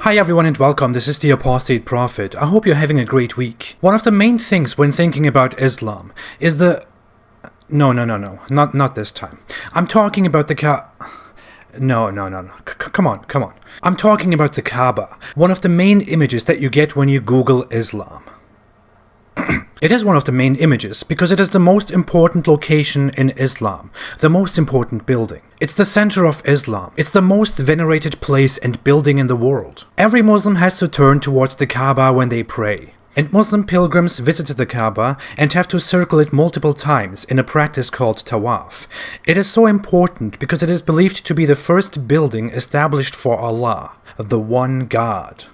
Hi everyone and welcome, this is the Apostate Prophet. I hope you're having a great week. One of the main things when thinking about Islam is the... No, not this time. I'm talking about the No. Come on. I'm talking about the Kaaba, one of the main images that you get when you Google Islam. It is one of the main images because it is the most important location in Islam, the most important building. It's the center of Islam. It's the most venerated place and building in the world. Every Muslim has to turn towards the Kaaba when they pray. And Muslim pilgrims visit the Kaaba and have to circle it multiple times in a practice called tawaf. It is so important because it is believed to be the first building established for Allah, the one God.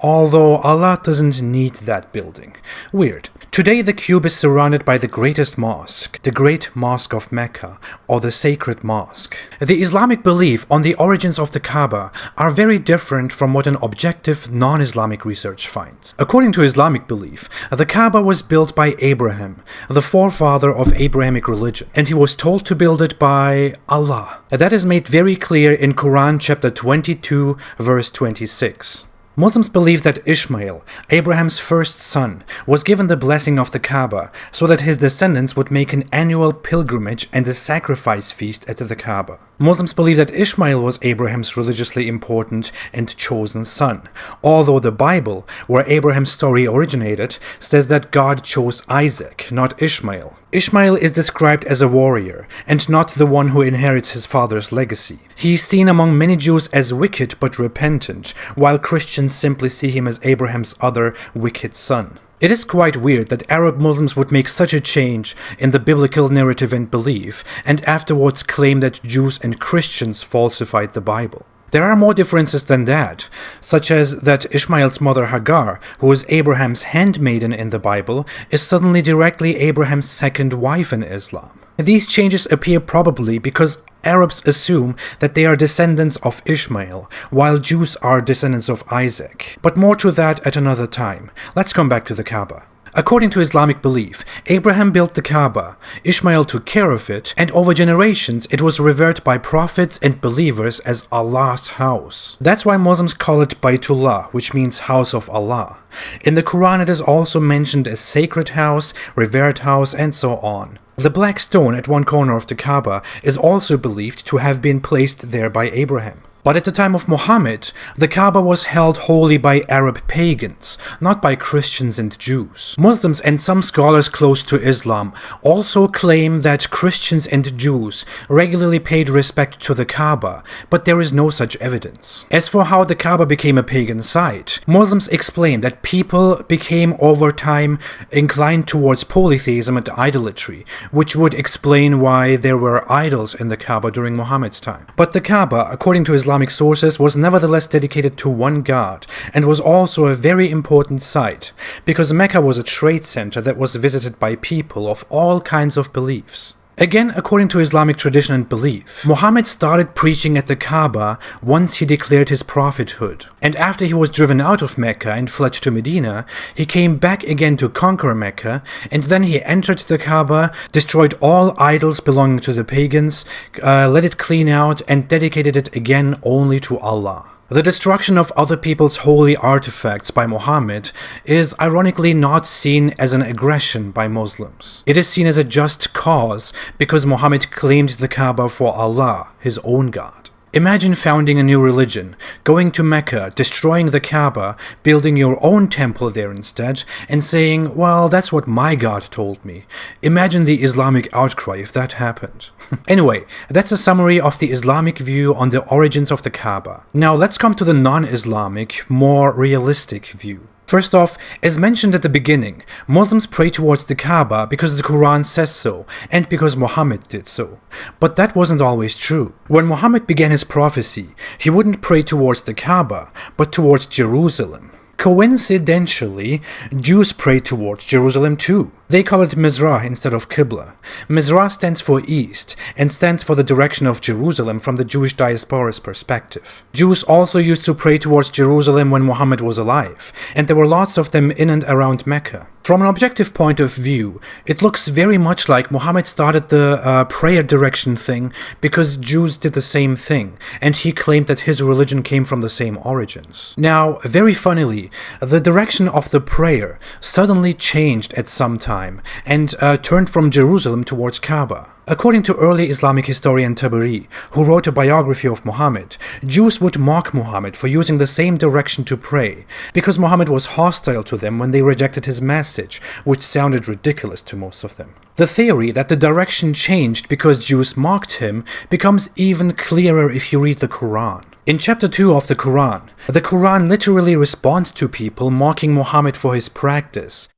Although Allah doesn't need that building. Weird. Today the cube is surrounded by the greatest mosque, the Great Mosque of Mecca, or the Sacred Mosque. The Islamic belief on the origins of the Kaaba are very different from what an objective, non-Islamic research finds. According to Islamic belief, the Kaaba was built by Abraham, the forefather of Abrahamic religion, and he was told to build it by Allah. That is made very clear in Quran chapter 22, verse 26. Muslims believe that Ishmael, Abraham's first son, was given the blessing of the Kaaba so that his descendants would make an annual pilgrimage and a sacrifice feast at the Kaaba. Muslims believe that Ishmael was Abraham's religiously important and chosen son, although the Bible, where Abraham's story originated, says that God chose Isaac, not Ishmael. Ishmael is described as a warrior, and not the one who inherits his father's legacy. He is seen among many Jews as wicked but repentant, while Christians simply see him as Abraham's other wicked son. It is quite weird that Arab Muslims would make such a change in the biblical narrative and belief, and afterwards claim that Jews and Christians falsified the Bible. There are more differences than that, such as that Ishmael's mother Hagar, who is Abraham's handmaiden in the Bible, is suddenly directly Abraham's second wife in Islam. These changes appear probably because Arabs assume that they are descendants of Ishmael, while Jews are descendants of Isaac. But more to that at another time. Let's come back to the Kaaba. According to Islamic belief, Abraham built the Kaaba, Ishmael took care of it, and over generations it was revered by prophets and believers as Allah's house. That's why Muslims call it Baytullah, which means house of Allah. In the Quran it is also mentioned as sacred house, revered house, and so on. The black stone at one corner of the Kaaba is also believed to have been placed there by Abraham. But at the time of Muhammad, the Kaaba was held holy by Arab pagans, not by Christians and Jews. Muslims and some scholars close to Islam also claim that Christians and Jews regularly paid respect to the Kaaba, but there is no such evidence. As for how the Kaaba became a pagan site, Muslims explain that people became over time inclined towards polytheism and idolatry, which would explain why there were idols in the Kaaba during Muhammad's time. But the Kaaba, according to Islamic sources, was nevertheless dedicated to one God and was also a very important site because Mecca was a trade center that was visited by people of all kinds of beliefs. Again, according to Islamic tradition and belief, Muhammad started preaching at the Kaaba once he declared his prophethood. And after he was driven out of Mecca and fled to Medina, he came back again to conquer Mecca, and then he entered the Kaaba, destroyed all idols belonging to the pagans, let it clean out, and dedicated it again only to Allah. The destruction of other people's holy artifacts by Muhammad is ironically not seen as an aggression by Muslims. It is seen as a just cause because Muhammad claimed the Kaaba for Allah, his own God. Imagine founding a new religion, going to Mecca, destroying the Kaaba, building your own temple there instead, and saying, well, that's what my God told me. Imagine the Islamic outcry if that happened. Anyway, that's a summary of the Islamic view on the origins of the Kaaba. Now let's come to the non-Islamic, more realistic view. First off, as mentioned at the beginning, Muslims pray towards the Kaaba because the Quran says so, and because Muhammad did so. But that wasn't always true. When Muhammad began his prophecy, he wouldn't pray towards the Kaaba, but towards Jerusalem. Coincidentally, Jews prayed towards Jerusalem too. They call it Mizrah instead of Qibla. Mizrah stands for east and stands for the direction of Jerusalem from the Jewish diaspora's perspective. Jews also used to pray towards Jerusalem when Muhammad was alive, and there were lots of them in and around Mecca. From an objective point of view, it looks very much like Muhammad started the prayer direction thing because Jews did the same thing, and he claimed that his religion came from the same origins. Now, very funnily, the direction of the prayer suddenly changed at some time and turned from Jerusalem towards Kaaba. According to early Islamic historian Tabari, who wrote a biography of Muhammad, Jews would mock Muhammad for using the same direction to pray, because Muhammad was hostile to them when they rejected his message, which sounded ridiculous to most of them. The theory that the direction changed because Jews mocked him becomes even clearer if you read the Quran. In chapter 2 of the Quran literally responds to people mocking Muhammad for his practice,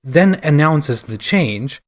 then announces the change,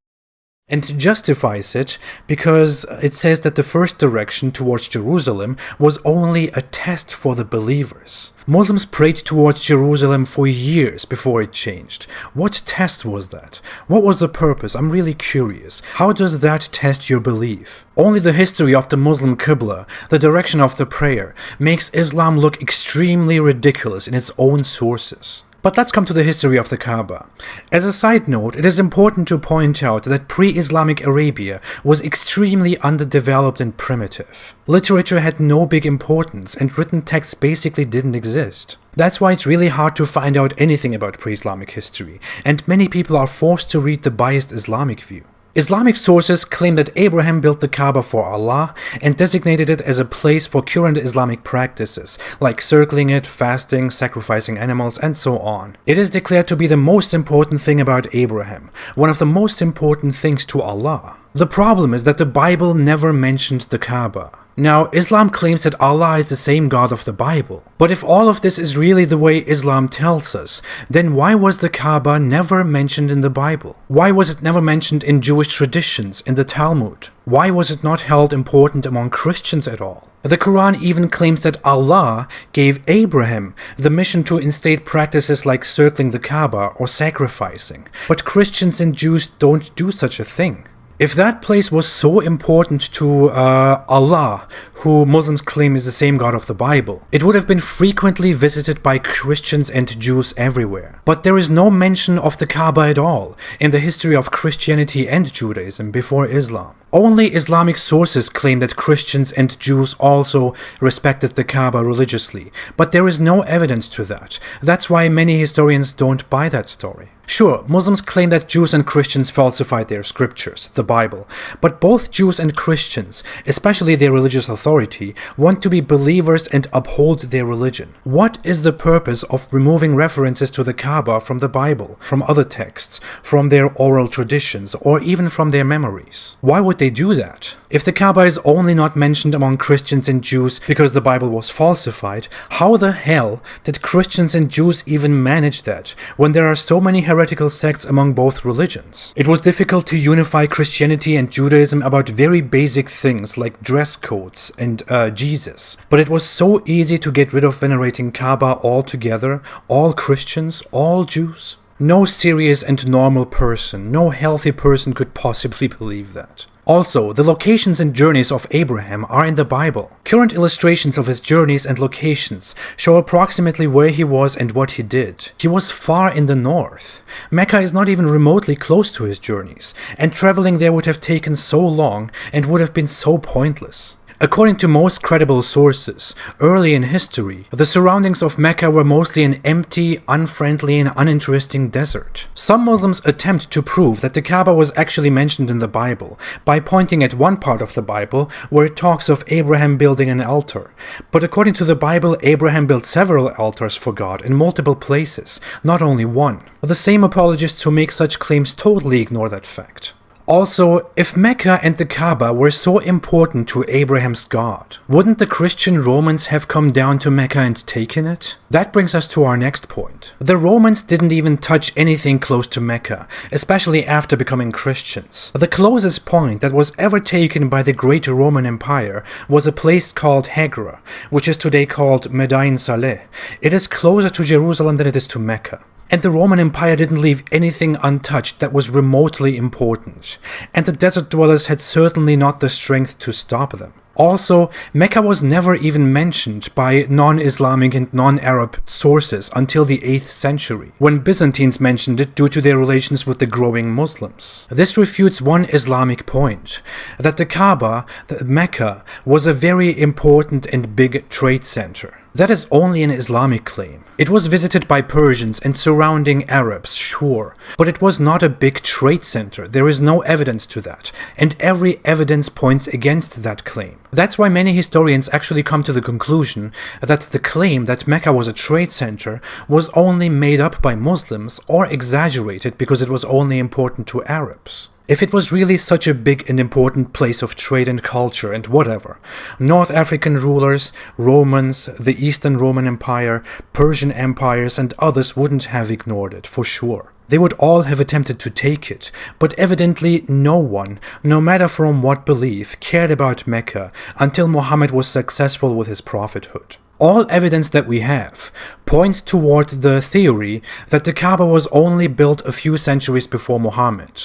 and justifies it because it says that the first direction towards Jerusalem was only a test for the believers. Muslims prayed towards Jerusalem for years before it changed. What test was that? What was the purpose? I'm really curious. How does that test your belief? Only the history of the Muslim Qibla, the direction of the prayer, makes Islam look extremely ridiculous in its own sources. But let's come to the history of the Kaaba. As a side note, it is important to point out that pre-Islamic Arabia was extremely underdeveloped and primitive. Literature had no big importance, and written texts basically didn't exist. That's why it's really hard to find out anything about pre-Islamic history, and many people are forced to read the biased Islamic view. Islamic sources claim that Abraham built the Kaaba for Allah and designated it as a place for current Islamic practices, like circling it, fasting, sacrificing animals, and so on. It is declared to be the most important thing about Abraham, one of the most important things to Allah. The problem is that the Bible never mentioned the Kaaba. Now, Islam claims that Allah is the same God of the Bible. But if all of this is really the way Islam tells us, then why was the Kaaba never mentioned in the Bible? Why was it never mentioned in Jewish traditions, in the Talmud? Why was it not held important among Christians at all? The Quran even claims that Allah gave Abraham the mission to instate practices like circling the Kaaba or sacrificing. But Christians and Jews don't do such a thing. If that place was so important to Allah, who Muslims claim is the same God of the Bible, it would have been frequently visited by Christians and Jews everywhere. But there is no mention of the Kaaba at all in the history of Christianity and Judaism before Islam. Only Islamic sources claim that Christians and Jews also respected the Kaaba religiously, but there is no evidence to that. That's why many historians don't buy that story. Sure, Muslims claim that Jews and Christians falsified their scriptures, the Bible, but both Jews and Christians, especially their religious authority, want to be believers and uphold their religion. What is the purpose of removing references to the Kaaba from the Bible, from other texts, from their oral traditions, or even from their memories? Why would they do that? If the Kaaba is only not mentioned among Christians and Jews because the Bible was falsified, how the hell did Christians and Jews even manage that when there are so many heretical sects among both religions? It was difficult to unify Christianity and Judaism about very basic things like dress codes and Jesus, but it was so easy to get rid of venerating Kaaba altogether, all Christians, all Jews. No serious and normal person, no healthy person could possibly believe that. Also, the locations and journeys of Abraham are in the Bible. Current illustrations of his journeys and locations show approximately where he was and what he did. He was far in the north. Mecca is not even remotely close to his journeys, and traveling there would have taken so long and would have been so pointless. According to most credible sources, early in history, the surroundings of Mecca were mostly an empty, unfriendly, and uninteresting desert. Some Muslims attempt to prove that the Kaaba was actually mentioned in the Bible by pointing at one part of the Bible where it talks of Abraham building an altar. But according to the Bible, Abraham built several altars for God in multiple places, not only one. The same apologists who make such claims totally ignore that fact. Also, if Mecca and the Kaaba were so important to Abraham's God, wouldn't the Christian Romans have come down to Mecca and taken it? That brings us to our next point. The Romans didn't even touch anything close to Mecca, especially after becoming Christians. The closest point that was ever taken by the Great Roman Empire was a place called Hegra, which is today called Medain Saleh. It is closer to Jerusalem than it is to Mecca. And the Roman Empire didn't leave anything untouched that was remotely important, and the desert dwellers had certainly not the strength to stop them. Also, Mecca was never even mentioned by non-Islamic and non-Arab sources until the 8th century, when Byzantines mentioned it due to their relations with the growing Muslims. This refutes one Islamic point, that the Kaaba, Mecca, was a very important and big trade center. That is only an Islamic claim. It was visited by Persians and surrounding Arabs, sure, but it was not a big trade center. There is no evidence to that, and every evidence points against that claim. That's why many historians actually come to the conclusion that the claim that Mecca was a trade center was only made up by Muslims or exaggerated because it was only important to Arabs. If it was really such a big and important place of trade and culture and whatever, North African rulers, Romans, the Eastern Roman Empire, Persian empires and others wouldn't have ignored it, for sure. They would all have attempted to take it, but evidently no one, no matter from what belief, cared about Mecca until Muhammad was successful with his prophethood. All evidence that we have points toward the theory that the Kaaba was only built a few centuries before Muhammad,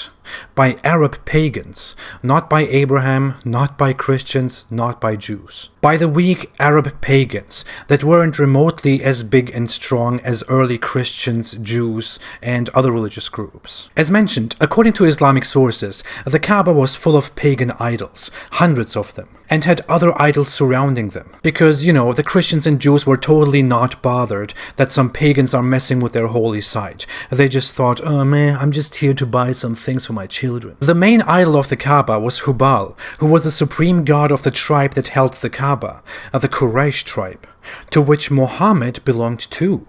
by Arab pagans, not by Abraham, not by Christians, not by Jews. By the weak Arab pagans that weren't remotely as big and strong as early Christians, Jews, and other religious groups. As mentioned, according to Islamic sources, the Kaaba was full of pagan idols, hundreds of them, and had other idols surrounding them. Because, the Christians and Jews were totally not bothered that some pagans are messing with their holy site. They just thought, oh man, I'm just here to buy some things for my children. The main idol of the Kaaba was Hubal, who was the supreme god of the tribe that held the Kaaba, the Quraysh tribe, to which Muhammad belonged too.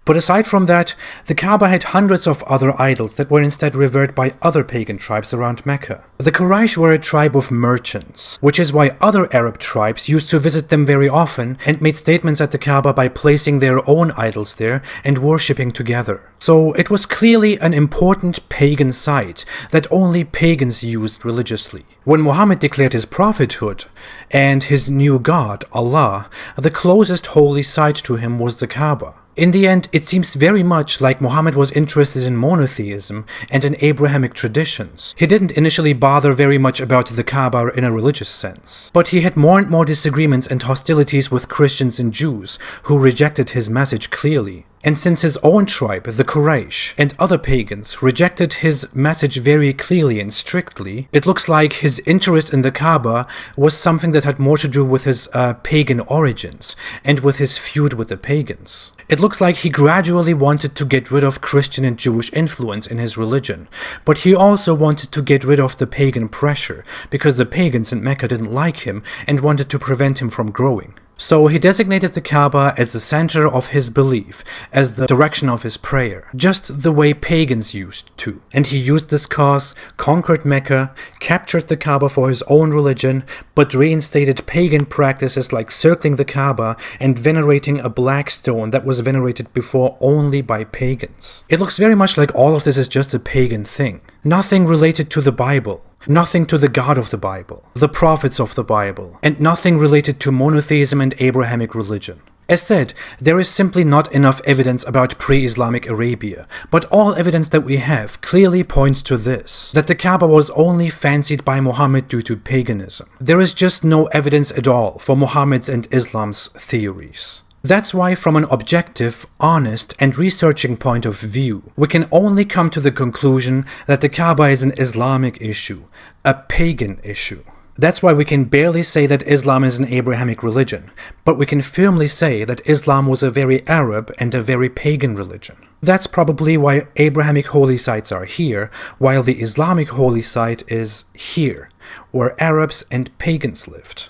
But aside from that, the Kaaba had hundreds of other idols that were instead revered by other pagan tribes around Mecca. The Quraysh were a tribe of merchants, which is why other Arab tribes used to visit them very often and made statements at the Kaaba by placing their own idols there and worshipping together. So it was clearly an important pagan site that only pagans used religiously. When Muhammad declared his prophethood and his new god, Allah, the closest holy site to him was the Kaaba. In the end, it seems very much like Muhammad was interested in monotheism and in Abrahamic traditions. He didn't initially bother very much about the Kaaba in a religious sense, but he had more and more disagreements and hostilities with Christians and Jews who rejected his message clearly. And since his own tribe, the Quraysh, and other pagans rejected his message very clearly and strictly, it looks like his interest in the Kaaba was something that had more to do with his pagan origins and with his feud with the pagans. It looks like he gradually wanted to get rid of Christian and Jewish influence in his religion, but he also wanted to get rid of the pagan pressure, because the pagans in Mecca didn't like him and wanted to prevent him from growing. So he designated the Kaaba as the center of his belief, as the direction of his prayer, just the way pagans used to. And he used this cause, conquered Mecca, captured the Kaaba for his own religion, but reinstated pagan practices like circling the Kaaba and venerating a black stone that was venerated before only by pagans. It looks very much like all of this is just a pagan thing. Nothing related to the Bible. Nothing to the God of the Bible, the prophets of the Bible, and nothing related to monotheism and Abrahamic religion. As said, there is simply not enough evidence about pre-Islamic Arabia, but all evidence that we have clearly points to this, that the Kaaba was only fancied by Muhammad due to paganism. There is just no evidence at all for Muhammad's and Islam's theories. That's why, from an objective, honest, and researching point of view, we can only come to the conclusion that the Kaaba is an Islamic issue, a pagan issue. That's why we can barely say that Islam is an Abrahamic religion, but we can firmly say that Islam was a very Arab and a very pagan religion. That's probably why Abrahamic holy sites are here, while the Islamic holy site is here, where Arabs and pagans lived.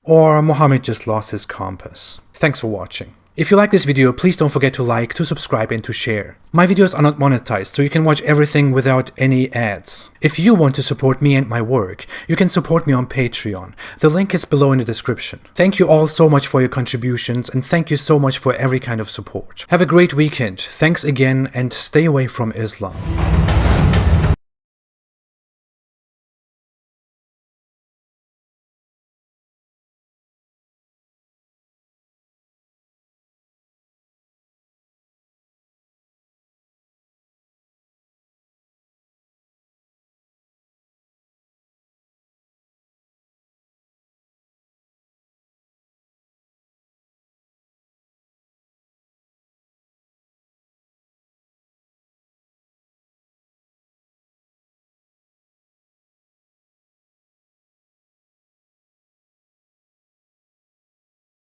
Or Muhammad just lost his compass. Thanks for watching. If you like this video, please don't forget to like, to subscribe, and to share. My videos are not monetized, so you can watch everything without any ads. If you want to support me and my work, you can support me on Patreon. The link is below in the description. Thank you all so much for your contributions, and thank you so much for every kind of support. Have a great weekend. Thanks again, and stay away from Islam.